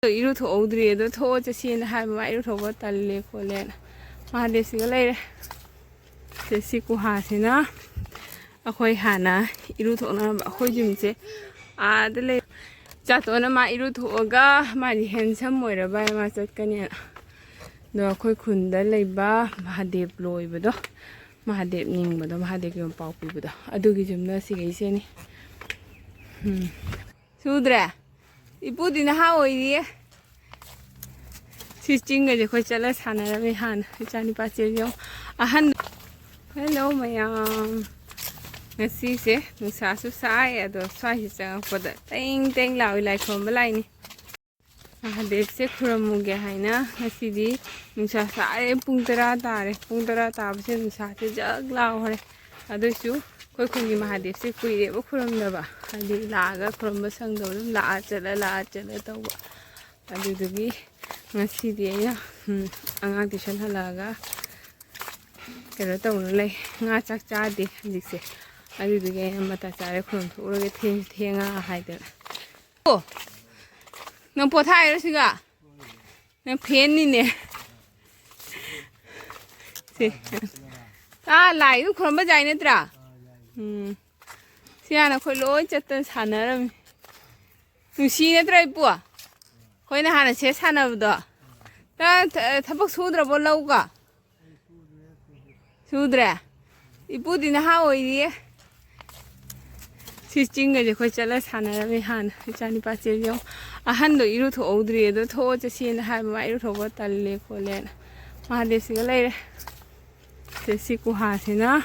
이루 더우드리에도 더워져 시는 할머 이루 더워 달래 콜레나 마데스가 레이레 제시고 하시나 아코이 하나 이루 더나 아코이 좀제 아들레 자토나 마 이루 더가 마리 핸섬 모이라 바이 마 ꯆꯠꯀꯅꯤ 너 아코이 군다 레이바 마하데브 로이버도 마하데브 닝보도 마하데브 좀 빠우비보도 아두기 좀나 시가 이세니 수드레 이쁘디나 하오이리 시징가지 거기 잘라 사나라미 한 자니 빠질요 아한 헬로 마양 ngasise nusa su sai ado swai sa poda teng teng lawi lai khom balai ni de se khuramuge haina ngasidi nusa sai pung tara tare pung tara ta bse nusa te jag law hore ado su koi khungi mahadev se kuire bo khuram da ba adi laga khuram ba sang do la chala tawba adi dugi ngasidi ya anga tishan halaga kero tawna lei nga chak cha de jikse adi dugi mata chare khuram thurage thenga haida o nang po thai ra siga nang phen ni ne se ta lai du khuram ba jai ne tra siana khoi loi chatan sanaram nusi ne tra ipu khoi na hana se sanabdo ta thabak sudra bo lauga sudra ipu din ha oiri 시징가지 거기 잘라 사나라미 한 자니 빠질요 아한도 이루 더우드리에도 더워져 시는 할머 이루 더워 달래 콜레나 마데스가 레이레 제시고 하시나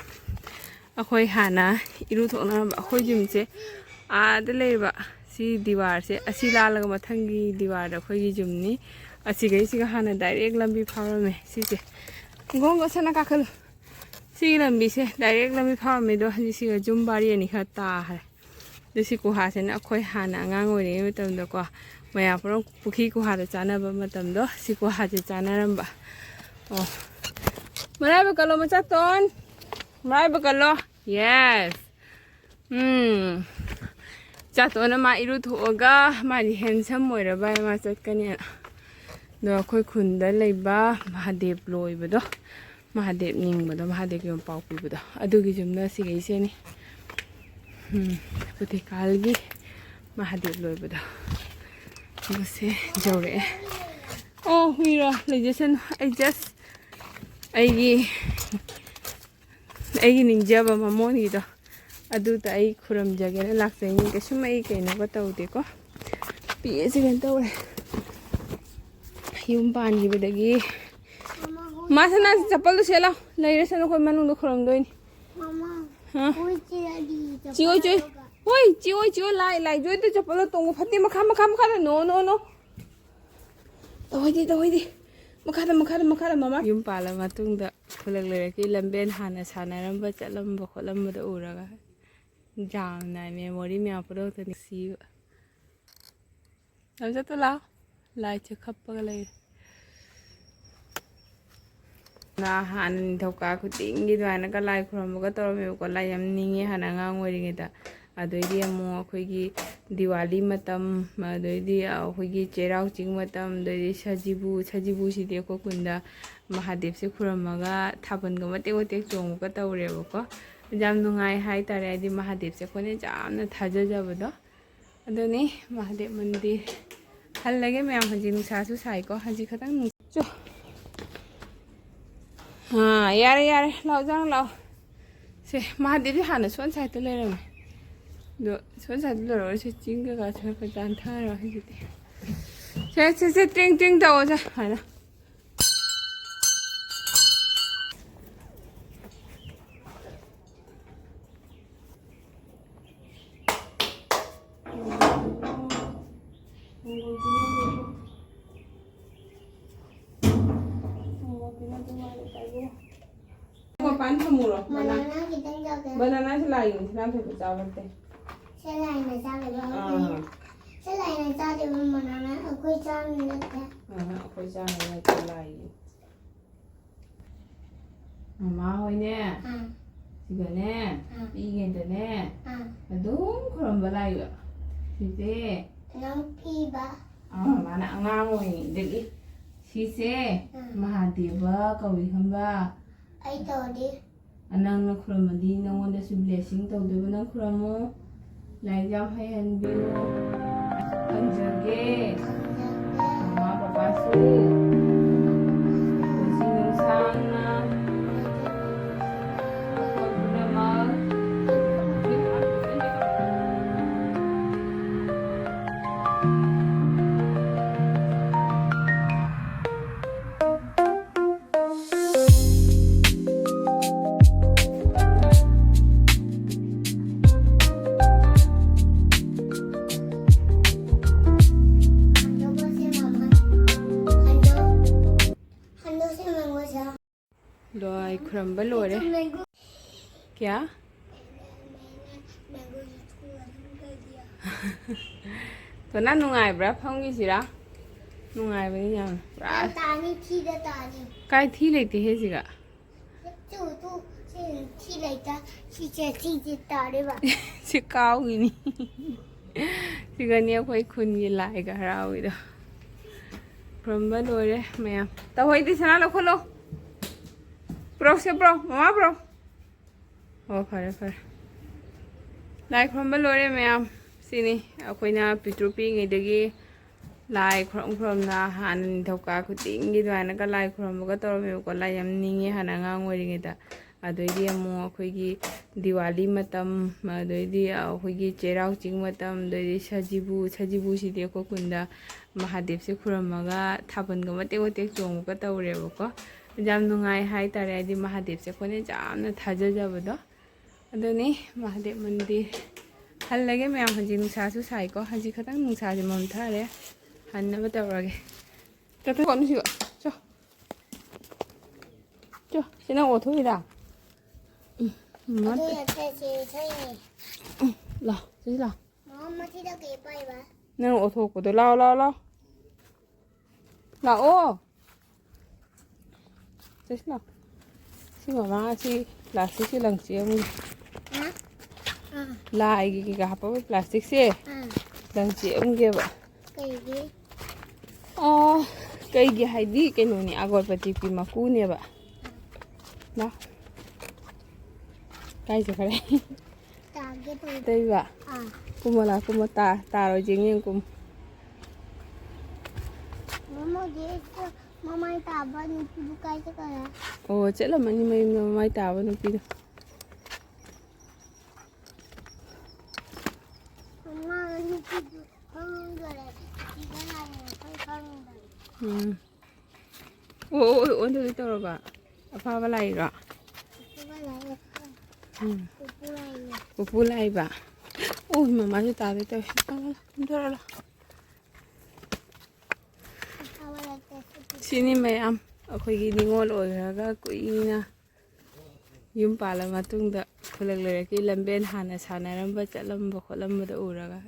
아코이 하나 이루 더나 아코이 좀제 아들레바 시 디와르세 아시 라라가 마탕기 디와르 아코이 좀니 아시가 이시가 하나 다이렉 람비 파르메 시제 공고 사나 카클 시 람비세 다이렉 람비 파르메도 하시가 좀 바리에니 갔다 할 시고 하세는 아코이 하나 안강오리 마tam도 maya puro puki ko hada chana ba matamdo siko haje chana ramba marai ba kalo macha ton marai ba kalo yes cha ton ma iru thoga mari handsome moira ba ma chatkani do khoi khunda leiba mahadev loibado mahadev ningbodo mahadev yom paupibodo adugi jumna sigai seni puti kalgi mahadev loibado Mase jore. Oh, Mira, listen. I ninja ba mamoni do. Adu ta ai khuram jage na laksai ni ka sumai ke na batau de ko. Pi se gan taw le. Yum ban gi bedagi. Masana chapal sela. Lai re san ko manung do khuram do ni. Mama. Ha. Oi chi Oi, chiu lai joy to chapalo tongu phati makha no Tawidi makha mama yum pala matung da khulak le ki lamben hana sanaram ba chalam ba kholam da uraga jam na memory me apro to si am to la lai che khappa le na han thoka khu ting gi dwana ka lai khrom ga tor me ko lai am ningi hana nga ngori ngi da adoidi amu akhoi diwali matam adoidi akhoi cherau ching matam adoidi sajibu sidi ko kunda mahadev se khuramaga thaban ga mate chong ka tawre ko jam nungai hai tare adi mahadev se kone jamna thajajabado adoni mahadev mandir hallage me haji nusa su sai ko haji khatang chu ha yare lao jang lao se mahadev hana son sai to le 너 손사들로 어디서 찡겨가 저렇게 안타라 해주대. 자, 땡땡 더워자. 하나. pankhra banana selai Nam phải chào vấn đề selai này sao để bao selai này sao để mà nó ở quê cha này ở quê cha này là selai má hồi nè 지금 nè 이게 nè đúng 그런 거 라이요 이제 lambi ba ꯃꯥꯅ ꯑꯉꯥꯡ ꯑꯣꯏꯔꯤꯉꯩꯗꯒꯤ ꯁꯤꯁꯦ ꯃꯍꯥꯗꯦꯕ ꯀꯧꯏ ꯈꯪꯕ꯭ꯔꯥ ꯑꯩ ꯇꯧꯔꯗꯤ ꯅꯪꯅ ꯈꯨꯔꯨꯝꯃꯗꯤ ꯅꯪꯉꯣꯟꯗꯁꯨ ꯕ꯭ꯂꯦꯁꯤꯡ ꯇꯧꯗꯣꯏꯕ ꯅꯪ ꯈꯨꯔꯨꯝꯃꯨ ꯂꯥꯏꯔꯤꯛ ꯌꯥꯝ ꯍꯩꯍꯟꯕꯤꯌꯨ ꯈꯪꯖꯒꯦ ꯃꯃꯥ ꯕꯕꯥꯁꯨ ꯄꯨꯟꯁꯤ ꯅꯨꯡꯁꯥꯡꯅ ꯑꯩꯈꯣꯏ ꯄꯨꯝꯅꯃꯛ ꯂꯣꯏ ꯈꯨꯔꯨꯝꯕ ꯂꯣꯏꯔꯦ ꯀꯌꯥ ꯀꯅꯥ ꯅꯨꯡꯉꯥꯏꯕ꯭ꯔꯥ ꯐꯝꯒꯤꯁꯤꯔꯥ ꯅꯨꯡꯉꯥꯏꯕꯅꯤ ꯌꯥꯝꯅ ꯄꯨꯔꯥ ꯇꯥꯅꯤ ꯊꯤꯗ ꯇꯥꯅꯤ ꯀꯥꯏ ꯊꯤ ꯂꯩꯇꯦꯍꯦ ꯁꯤꯒ ꯊꯤ ꯂꯩꯇ ꯊꯤꯁꯦ ꯇꯥꯔꯦꯕ ꯁꯤ ꯀꯥꯎꯒꯤꯅꯤ ꯁꯤꯒꯅꯤ ꯑꯩꯈꯣꯏ ꯈꯨꯟꯒꯤ ꯂꯥꯏꯒ ꯍꯔꯥꯎꯏꯗꯣ ꯈꯨꯔꯨꯝꯕ ꯂꯣꯏꯔꯦ ꯃꯌꯥꯝ ꯇꯧꯍꯩꯗꯤ ꯁꯅꯥ ꯂꯧꯈꯠꯂꯣ ꯄ꯭ꯔꯣ ꯁꯦ ꯄ꯭ꯔꯣ ꯃꯃꯥ ꯄ꯭ꯔꯣ ꯑꯣ ꯐꯔꯦ ꯐꯔꯦ ꯂꯥꯏ ꯈꯨꯔꯨꯝꯕ ꯂꯣꯏꯔꯦ ꯃꯌꯥꯝ ꯁꯤꯅꯤ ꯑꯩꯈꯣꯏꯅ ꯄꯤꯇ꯭ꯔꯨ ꯄꯤꯛꯏꯉꯩꯗꯒꯤ ꯂꯥꯏ ꯈꯨꯔꯨꯝꯅ ꯍꯥꯟꯅ ꯅꯤꯡꯊꯧꯀꯥ ꯈꯨꯗꯤꯡꯒꯤ ꯑꯗꯨꯃꯥꯏꯅꯒ ꯂꯥꯏ ꯈꯨꯔꯨꯝꯕꯒ ꯇꯧꯔꯝꯃꯦꯕꯀꯣ ꯂꯥꯏ ꯌꯥꯝ ꯅꯤꯡꯉꯦ ꯍꯥꯟꯅ ꯑꯉꯥꯡ ꯑꯣꯏꯔꯤꯉꯩꯗ ꯑꯗꯩꯗꯤ ꯑꯃꯨꯛ ꯑꯩꯈꯣꯏꯒꯤ ꯗꯤꯋꯥꯂꯤ ꯃꯇꯝ ꯑꯗꯩꯗꯤ ꯑꯩꯈꯣꯏꯒꯤ ꯆꯩꯔꯥꯎ ꯆꯤꯡ ꯃꯇꯝ ꯑꯗꯩꯗꯤ ꯁꯖꯤꯕꯨꯁꯤꯗꯤ ꯑꯩꯈꯣꯏ ꯈꯨꯟꯗ ꯃꯍꯥꯗꯦꯕꯁꯦ ꯈꯨꯔꯨꯝꯃꯒ ꯊꯥꯕꯜꯒ ꯃꯇꯦꯛ ꯃꯇꯦꯛ ꯆꯣꯡꯕꯒ ꯇꯧꯔꯦꯕꯀꯣ ꯌꯥꯝ ꯅꯨꯡꯉꯥꯏ ꯍꯥꯏꯇꯥꯔꯦ ꯍꯥꯏꯗꯤ ꯃꯍꯥꯗꯦꯕꯁꯦ ꯑꯩꯈꯣꯏꯅ ꯌꯥꯝꯅ ꯊꯥꯖꯖꯕꯗꯣ ꯑꯗꯨꯅꯤ ꯃꯍꯥꯗꯦꯕ ꯃꯟꯗꯤꯔ ꯍꯜꯂꯒꯦ ꯃꯌꯥꯝ ꯍꯧꯖꯤꯛ ꯅꯨꯡꯁꯥꯁꯨ ꯁꯥꯏꯀꯣ ꯍꯧꯖꯤꯛ ꯈꯛꯇꯪ ꯅꯨꯡꯁꯥꯁꯦ ꯃꯝꯊꯔꯦ ꯍꯟꯅꯕ ꯇꯧꯔꯒꯦ ꯆꯠꯊꯣꯛꯑꯅꯨ ꯁꯤꯒ ꯆꯣ ꯁꯤ ꯅꯪ ꯑꯣꯊꯣꯛꯏꯔꯥ ꯂꯥꯛꯑꯣ ꯁꯤꯁꯤ ꯂꯥꯛꯑꯣ ꯅꯪ ꯑꯣꯊꯣꯛꯄꯗꯣ ꯂꯥꯛꯑꯣ ꯂꯥꯛꯑꯣ ꯁꯤꯁꯤ ꯂꯥꯛꯑꯣ ꯁꯤ ꯃꯃꯥ ꯁꯤ ꯄ꯭ꯂꯥꯁꯇꯤꯛꯁꯤ ꯂꯪꯆꯦ ꯑꯃꯨꯛ ꯂꯥꯏꯒꯤ ꯀꯩꯀꯥ ꯍꯥꯞꯄꯒ ꯄ꯭ꯂꯥꯁꯇꯤꯛꯁꯦ ꯂꯪꯆꯦ ꯑꯃꯒꯦꯕ ꯀꯩꯒꯤ ꯍꯥꯏꯗꯤ ꯀꯩꯅꯣꯅꯤ ꯑꯒꯣꯔꯕꯇꯤꯒꯤ ꯃꯀꯨꯅꯦꯕ ꯂꯥ ꯀꯥꯏꯁꯦ ꯈꯔꯦ ꯇꯩꯕ ꯀꯨꯝꯃꯣ ꯂꯥ ꯀꯨꯝꯃꯣ ꯇꯥꯔꯣꯏ ꯌꯦꯡ ꯀꯨꯝ ꯃꯃꯥꯏ ꯇꯥꯕ ꯅꯨꯄꯤꯗꯨ ꯀꯥꯏ ꯆꯠꯈꯔꯦ ꯑꯣ ꯆꯠꯂꯝꯃꯅꯤ ꯃꯌꯨꯝꯗ ꯃꯃꯥꯏ ꯇꯥꯕ ꯅꯨꯄꯤꯗꯣ ꯑꯣ ꯑꯣꯟꯗꯣꯏ ꯇꯧꯔꯕ ꯑꯐꯥꯕ ꯂꯥꯛꯏꯔꯣ ꯄꯨꯄꯨ ꯂꯥꯛꯏꯕ ꯑꯣ ꯃꯃꯥꯁꯨ ꯇꯥꯗꯣꯏ ꯇꯧꯋꯦ ꯀꯨꯝꯊꯔꯣ ꯁꯤꯅꯤ ꯃꯌꯥꯝ ꯑꯩꯈꯣꯏꯒꯤ ꯅꯤꯡꯉꯣꯜ ꯑꯣꯏꯈ꯭ꯔꯒ ꯀꯨꯏꯅ ꯌꯨꯝ ꯄꯥꯜꯂ ꯃꯇꯨꯡꯗ ꯈꯨꯂꯛ ꯂꯩꯔꯛꯀꯤ ꯂꯝꯕꯦꯟ ꯍꯥꯟꯅ ꯁꯥꯟꯅꯔꯝꯕ ꯆꯠꯂꯝꯕ ꯈꯣꯠꯂꯝꯕꯗ ꯎꯔꯒ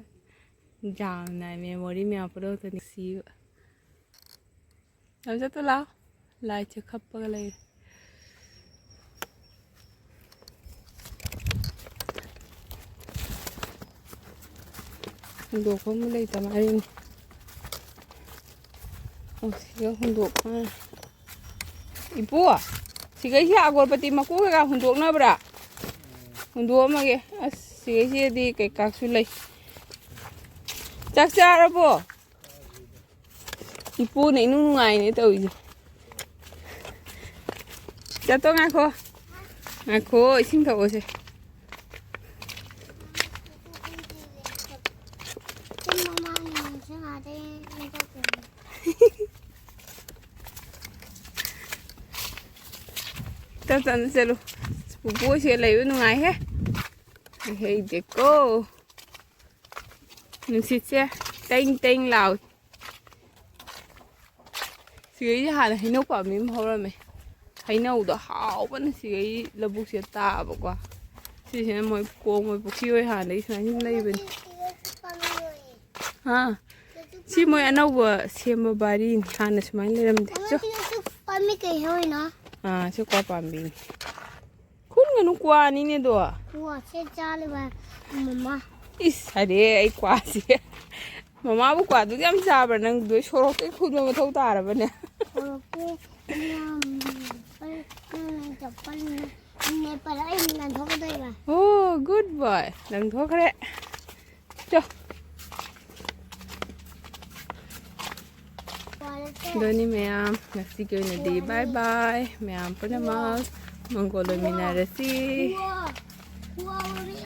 ꯌꯥꯝꯅ ꯃꯦꯃꯣꯔꯤ ꯃꯌꯥꯝ ꯄꯨꯝꯅꯃꯛꯇ ꯅꯨꯡꯁꯤꯕ ꯆꯠꯇꯨ ꯂꯥꯛꯑꯣ ꯂꯥꯏꯠꯁꯦ ꯈꯞꯄꯒ ꯂꯩꯔꯦ ꯍꯨꯟꯗꯣꯛꯐꯝ ꯂꯩꯇ ꯃꯥꯜꯂꯤꯅꯦ ꯁꯤꯒ ꯍꯨꯟꯗꯣꯛꯄ ꯏꯄꯨ ꯁꯤꯒꯩꯁꯦ ꯑꯒꯣꯔꯕꯇꯤ ꯃꯀꯨ ꯀꯩꯀꯥ ꯍꯨꯟꯗꯣꯛꯅꯕ꯭ꯔꯥ ꯍꯨꯟꯗꯣꯛꯑꯝꯃꯒꯦ ꯑꯁ ꯁꯤꯒꯩꯁꯤꯗꯤ ꯀꯩꯀꯥꯁꯨ ꯂꯩ ꯆꯥꯛ ꯆꯥꯔꯕꯣ ꯏꯄꯨꯅ ꯏꯅꯨꯡ ꯅꯨꯡꯉꯥꯏꯅꯦ ꯇꯧꯔꯤꯁꯦ ꯆꯠꯇꯣ ꯉꯥꯏꯈꯣ ꯏꯁꯤꯡ ꯊꯛꯑꯣꯁꯦ ꯇꯞꯅ ꯆꯠꯂꯨ ꯄꯨꯄꯨꯁꯦ ꯂꯩꯕ ꯅꯨꯡꯉꯥꯏꯍꯦ ꯍꯩꯗꯦꯀꯣ ꯅꯨꯡꯁꯤꯠꯁꯦ ꯇꯦꯡ ꯇꯦꯡ ꯂꯥꯎꯏ ꯁꯤꯒꯩꯁꯦ ꯍꯥꯟꯅ ꯍꯩꯅꯧ ꯄꯥꯝꯕꯤ ꯑꯃ ꯍꯧꯔꯝꯃꯦ ꯍꯩꯅꯧꯗꯣ ꯍꯥꯎꯕꯅ ꯁꯤꯒꯩ ꯂꯧꯕꯨꯛꯁꯦ ꯇꯥꯕꯀꯣ ꯁꯤꯁꯤꯅ ꯃꯣꯏ ꯄꯨꯈ꯭ꯔꯤ ꯍꯣꯏ ꯍꯥꯟꯅꯗꯒꯤ ꯁꯨꯃꯥꯏꯅ ꯁꯨꯝ ꯂꯩꯕꯅꯤ ꯁꯤ ꯃꯣꯏ ꯑꯅꯧꯕ ꯁꯦꯝꯕ ꯕꯥꯔꯤꯅꯤ ꯍꯥꯟꯅ ꯁꯨꯃꯥꯏꯅ ꯂꯩꯔꯝꯗꯦ ꯁꯤ ꯀ꯭ꯋꯥ ꯄꯥꯝꯕꯤꯅꯤ ꯈꯨꯟꯒꯅꯨ ꯀ꯭ꯋꯥꯅꯤꯅꯦꯗꯣ ꯀ꯭ꯋꯥꯁꯦ ꯆꯥꯂꯤꯕ ꯃꯃꯥ ꯏꯁ ꯍꯥꯏꯔꯦ ꯑꯩ ꯀ꯭ꯋꯥꯁꯦ ꯃꯃꯥꯕꯨ ꯀ꯭ꯋꯥꯗꯨꯗꯤ ꯌꯥꯝ ꯆꯥꯕ꯭ꯔꯥ ꯅꯪꯗꯨ ꯁꯣꯔꯣꯛꯇꯩ ꯈꯨꯟꯕ ꯃꯊꯧ ꯇꯥꯔꯕꯅꯦ ꯁꯣꯔꯣꯛꯀꯤ ꯅꯦꯄꯜ ꯑꯩ ꯂꯪꯊꯣꯛꯀꯗꯣꯏꯕ ꯑꯣ ꯒꯨꯗ ꯕꯣꯏ ꯂꯪꯊꯣꯛꯈ꯭ꯔꯦ ꯆꯣ ꯑꯗꯨꯅꯤ ꯃꯌꯥꯝ ꯉꯁꯤꯒꯤ ꯑꯣꯏꯅꯗꯤ ꯕꯥꯏ ꯕꯥꯏ ꯃꯌꯥꯝ ꯄꯨꯝꯅꯃꯛ ꯃꯪꯒꯣꯜ ꯂꯣꯏꯃꯤꯟꯅꯔꯁꯤ